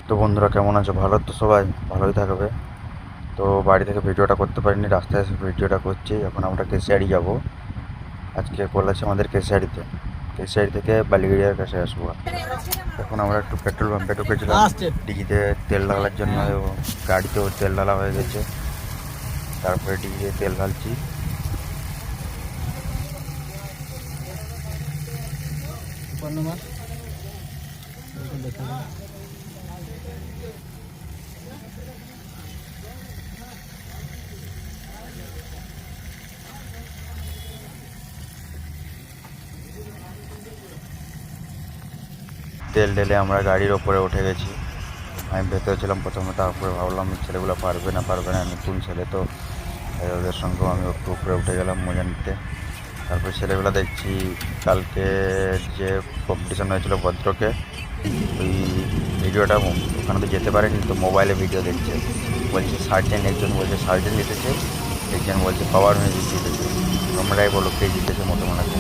তো বন্ধুরা কেমন আছো? ভালো তো সবাই? ভালোই থাকবে। তো বাড়ি থেকে ভিডিওটা করতে পারিনি, রাস্তায় এসে ভিডিওটা করছি। এখন আমরা কেশিয়ারি যাব। আজকে কল আছে আমাদের কেশিয়ারিতে। কেশিয়ারি থেকে বালিগড়িয়ার কাছে আসবো। এখন আমরা একটু পেট্রোল পাম্পে ঢুকেছিলাম ডিজিতে তেল ঢালার জন্য। গাড়িতেও তেল ঢালা হয়ে গেছে, তারপরে ডিজিতে তেল ঢালছি। তেল ঢেলে আমরা গাড়ির ওপরে উঠে গেছি। আমি ভেতরে ছিলাম প্রথমে, তারপরে ভাবলাম ছেলেগুলো পারবে না, নতুন ছেলে তো, তাই ওদের সঙ্গেও আমি একটু উপরে উঠে গেলাম মজা নিতে। তারপরে ছেলেগুলো দেখছি কালকে যে কম্পিটিশন হয়েছিল ভদ্রকে, ওই ভিডিওটা ওখানে তো যেতে পারেনি, তো মোবাইলে ভিডিও দেখছে। বলছে সার্জেন্ট, একজন বলছে সার্জেন্ট জিতেছে, একজন বলছে পাওয়ার মিউজিক জিতেছে। তোমরাই বলো কে জিতেছে মোটামুটি।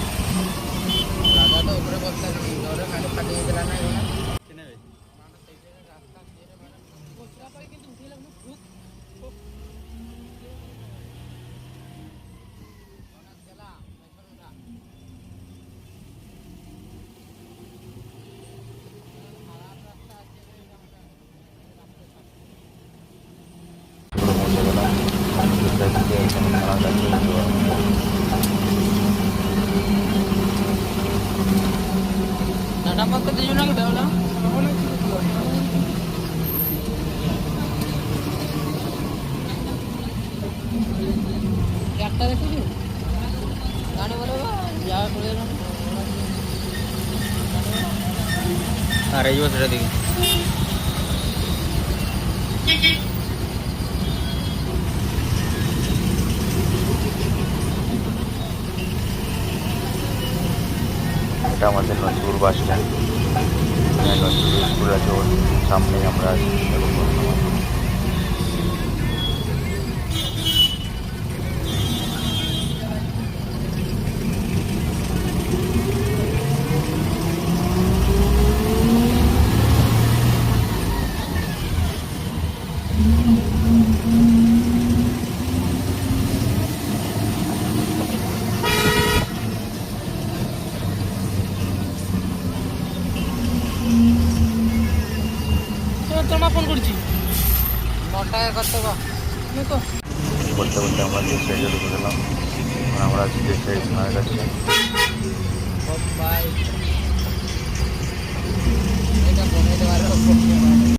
টাটা পাক দুজন নাকি দাও না একটা দেখি গাড়ি বলে যা করে না আর এই বছরটা দেখি এটা আমাদের Nazrul bus stand. Nazrul school আছে, ওর সামনেই আমরা আছি। তোমার ফোন করছি 9টায় কত বলতে বলতে আমরা যে স্টেজে ঢুকে গেলাম। আমরা আছি যে স্টেজ কাছে। বাই এটা বনে দেওয়ার